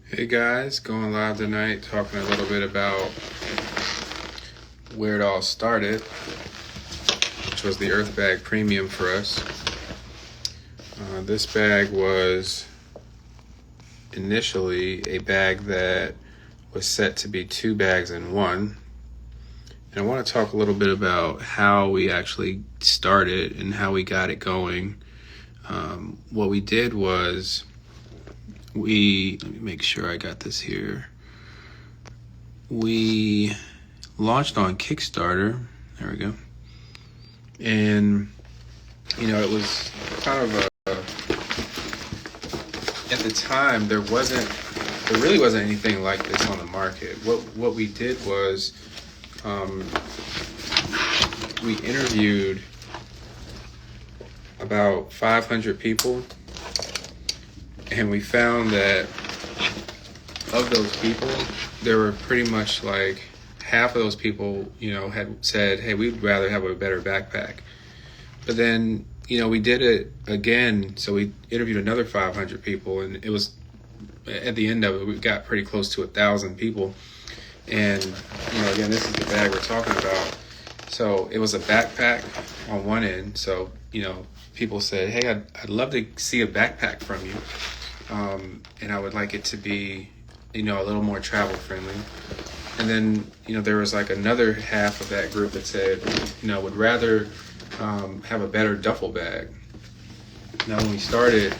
Hey guys, going live tonight, talking a little bit about where it all started, which was the Earth Bag Premium for us. This bag was initially a bag that was set to be 2 bags in one. And I want to talk a little bit about how we actually started and how we got it going. What we did was let me make sure I got this here. We launched on Kickstarter. There we go. And, it was kind of at the time, there really wasn't anything like this on the market. What we did was, we interviewed about 500 people, and we found that of those people, there were pretty much like half of those people, had said, hey, we'd rather have a better backpack. But then, we did it again. So we interviewed another 500 people, and it was at the end of it, we got pretty close to 1,000 people. And, again, this is the bag we're talking about. So it was a backpack on one end. So, people said, hey, I'd love to see a backpack from you. And I would like it to be, a little more travel friendly. And then, there was like another half of that group that said, would rather have a better duffel bag. Now, when we started,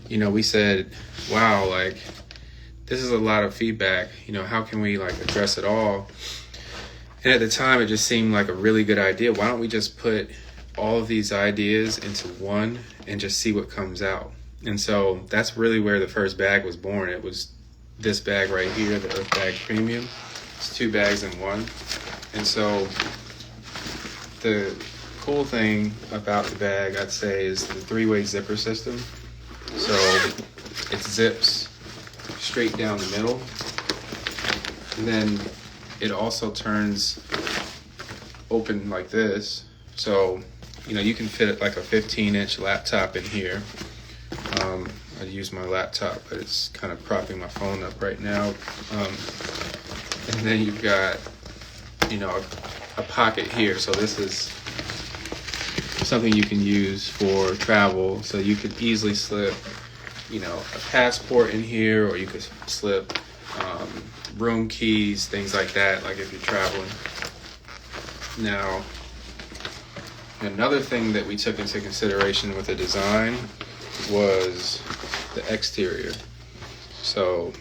we said, wow, like, this is a lot of feedback. How can we like address it all? And at the time, it just seemed like a really good idea. Why don't we just put all of these ideas into one and just see what comes out? And so that's really where the first bag was born. It was this bag right here, the Earth Bag Premium. It's 2 bags in one. And so the cool thing about the bag, I'd say, is the 3-way zipper system. So it zips straight down the middle. And then it also turns open like this. So, you can fit like a 15-inch laptop in here. I use my laptop, but it's kind of propping my phone up right now. And then you've got, a pocket here. So this is something you can use for travel. So you could easily slip, a passport in here, or you could slip room keys, things like that, like if you're traveling. Now, another thing that we took into consideration with the design was the exterior. So,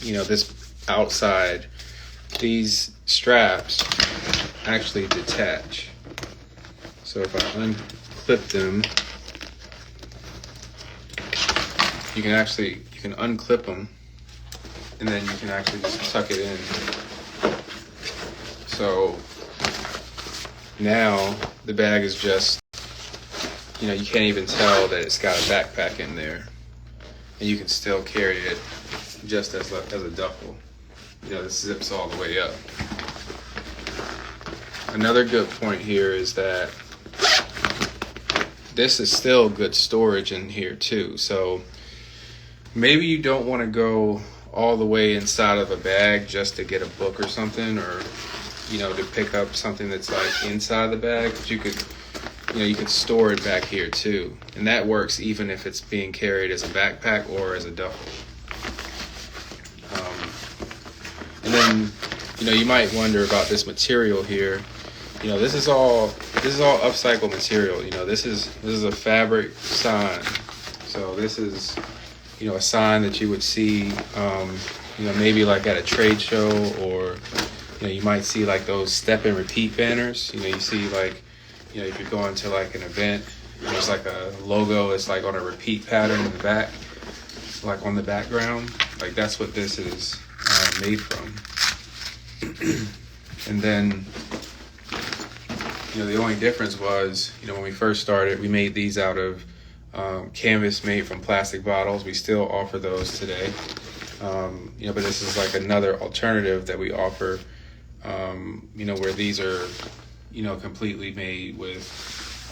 this outside, these straps actually detach. So if I unclip them, you can unclip them, and then you can actually just tuck it in. So now the bag is just, you can't even tell that it's got a backpack in there, and you can still carry it just as a duffel. This zips all the way up. Another good point here is that this is still good storage in here too. So maybe you don't want to go all the way inside of a bag just to get a book or something, or to pick up something that's like inside the bag. But you could store it back here too, and that works even if it's being carried as a backpack or as a duffel. And then you might wonder about this material here. This is all upcycled material. This is a fabric sign. So this is a sign that you would see maybe like at a trade show, or you might see like those step and repeat banners. You see like if you're going to like an event, there's like a logo, it's like on a repeat pattern in the back, like on the background. Like that's what this is made from. And then the only difference was, when we first started, we made these out of canvas made from plastic bottles. We still offer those today. But this is like another alternative that we offer, where these are, completely made with,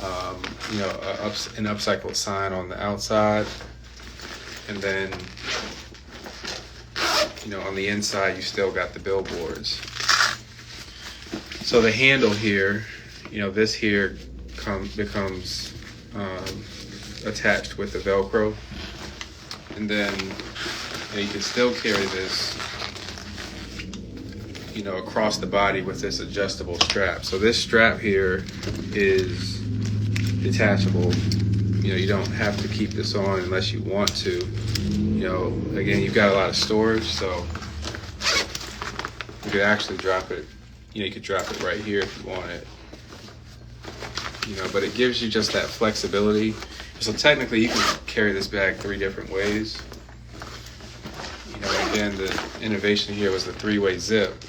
an upcycled sign on the outside. And then on the inside you still got the billboards. So the handle here, this here becomes attached with the Velcro, and then you can still carry this across the body with this adjustable strap. So this strap here is detachable. You don't have to keep this on unless you want to. Again, you've got a lot of storage, so you could actually drop it. You could drop it right here if you want it. But it gives you just that flexibility. So technically you can carry this bag 3 different ways. Again, the innovation here was the 3-way zip.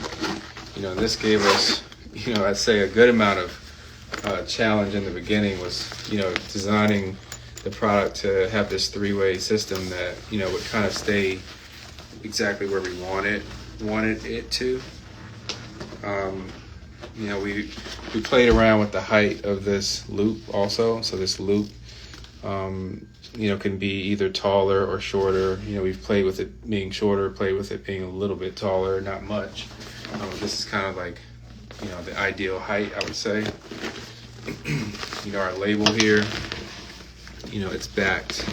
This gave us, I'd say a good amount of challenge in the beginning was, designing the product to have this 3-way system that, would kind of stay exactly where we wanted it to. We played around with the height of this loop also. So this loop, can be either taller or shorter. We've played with it being shorter, played with it being a little bit taller, not much. This is kind of like, the ideal height, I would say. Our label here, it's backed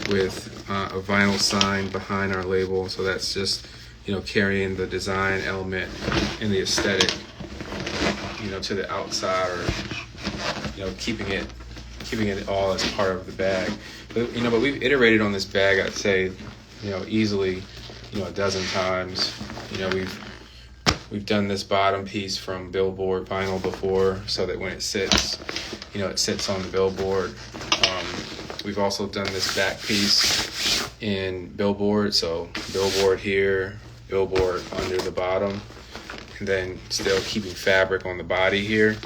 with a vinyl sign behind our label. So that's just, carrying the design element and the aesthetic, to the outside, or, keeping it all as part of the bag. But we've iterated on this bag, I'd say, easily, a dozen times. We've done this bottom piece from billboard vinyl before, so that when it sits, it sits on the billboard. We've also done this back piece in billboard, so billboard here, billboard under the bottom, and then still keeping fabric on the body here,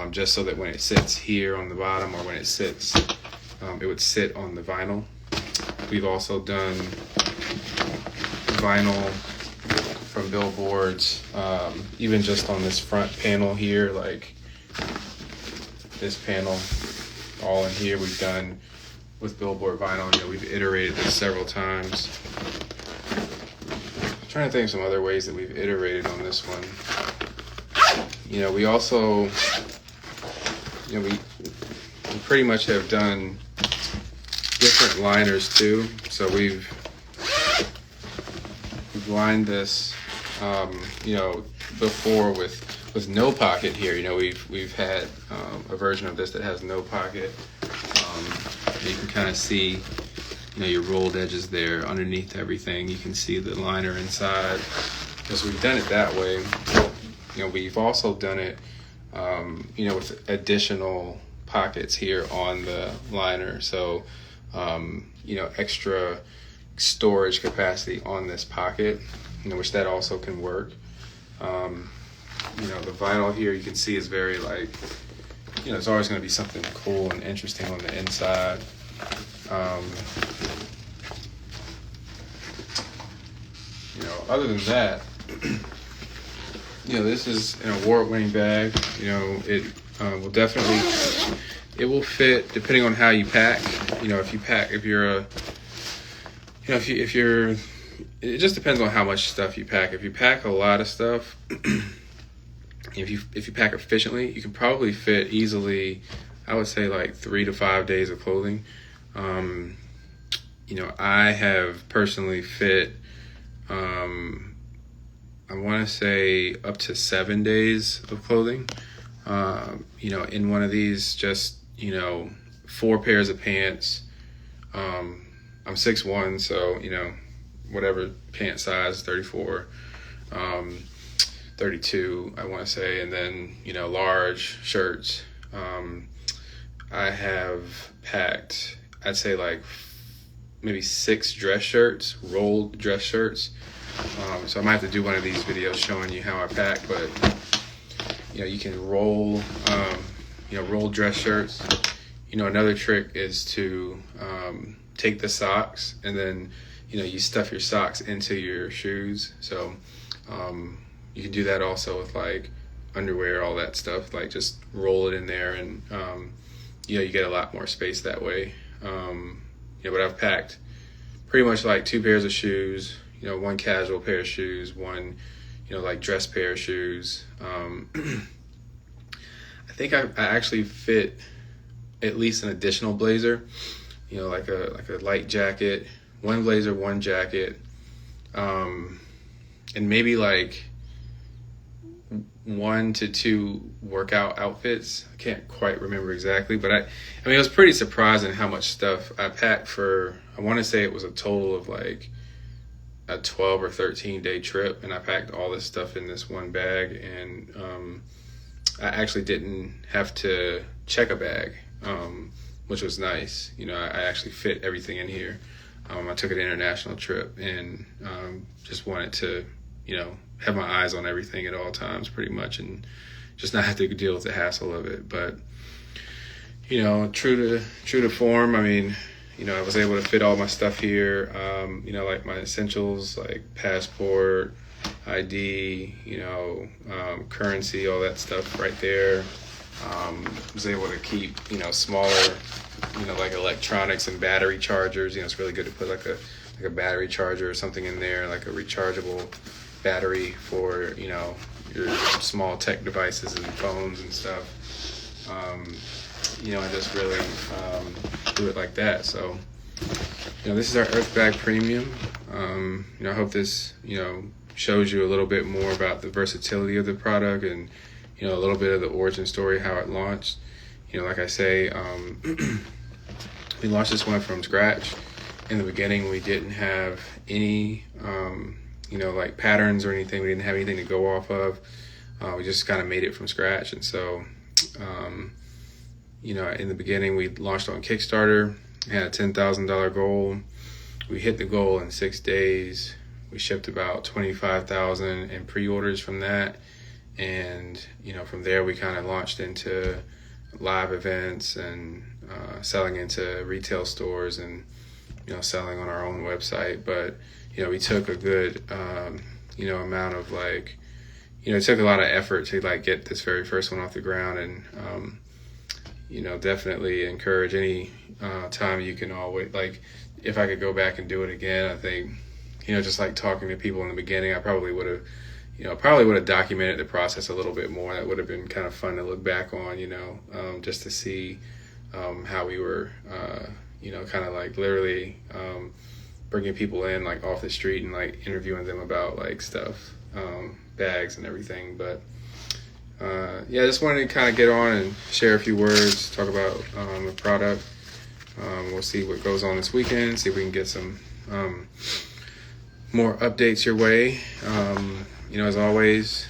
just so that when it sits here on the bottom, or when it sits, it would sit on the vinyl. We've also done vinyl from billboards, even just on this front panel here, like this panel, all in here we've done with billboard vinyl. We've iterated this several times. I'm trying to think of some other ways that we've iterated on this one. We also, we pretty much have done different liners too. So we've lined this, before with no pocket here. We've had a version of this that has no pocket. You can kind of see, your rolled edges there underneath everything. You can see the liner inside. Because we've done it that way. We've also done it, with additional pockets here on the liner. So, extra storage capacity on this pocket, which that also can work. The vinyl here you can see is very it's always going to be something cool and interesting on the inside. Other than that, this is an award-winning bag. It will definitely, it will fit depending on how you pack. It just depends on how much stuff you pack. If you pack a lot of stuff, if you pack efficiently, you can probably fit easily, I would say 3 to 5 days of clothing. I have personally fit, I want to say up to 7 days of clothing. In one of these, just 4 pairs of pants. I'm 6'1", so whatever pant size, 34, 32, I want to say, and then large shirts. I have packed, I'd say maybe 6 dress shirts, rolled dress shirts. So I might have to do one of these videos showing you how I pack, but you can roll, roll dress shirts. Another trick is to take the socks and then you stuff your socks into your shoes. So you can do that also with underwear, all that stuff. Just roll it in there, and you get a lot more space that way. But I've packed pretty much 2 pairs of shoes, one casual pair of shoes, one, like dress pair of shoes. I think I actually fit at least an additional blazer, like a light jacket, one blazer, one jacket, and maybe like 1 to 2 workout outfits. I can't quite remember exactly, but I mean, it was pretty surprising how much stuff I packed for. I want to say it was a total of like a 12 or 13 day trip, and I packed all this stuff in this one bag, and I actually didn't have to check a bag, which was nice. I actually fit everything in here. I took an international trip, and just wanted to, have my eyes on everything at all times pretty much, and just not have to deal with the hassle of it. But, true to form, I mean, I was able to fit all my stuff here, like my essentials, like passport, ID, currency, all that stuff right there. Was able to keep, smaller, like electronics and battery chargers. It's really good to put like a battery charger or something in there, like a rechargeable battery for, your small tech devices and phones and stuff. And just really do it like that. So, this is our Earth Bag Premium. I hope this, shows you a little bit more about the versatility of the product, and, a little bit of the origin story, how it launched. Like I say, we launched this one from scratch. In the beginning, we didn't have any, like patterns or anything. We didn't have anything to go off of. We just kind of made it from scratch. And so, in the beginning, we launched on Kickstarter, had a $10,000 goal. We hit the goal in 6 days. We shipped about 25,000 in pre-orders from that. And, from there, we kind of launched into live events and selling into retail stores and, selling on our own website. But, we took a good, amount of like, it took a lot of effort to like get this very first one off the ground. And, definitely encourage any time you can always, like, if I could go back and do it again, I think, just like talking to people in the beginning, I probably would have documented the process a little bit more. That would have been kind of fun to look back on, just to see how we were, kind of like literally bringing people in like off the street and like interviewing them about like stuff, bags and everything. But I just wanted to kind of get on and share a few words, talk about the product. We'll see what goes on this weekend, see if we can get some more updates your way. As always,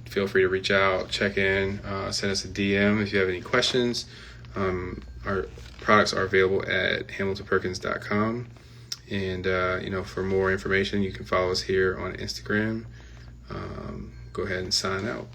feel free to reach out, check in, send us a DM if you have any questions. Our products are available at hamiltonperkins.com. And, for more information, you can follow us here on Instagram. Go ahead and sign out.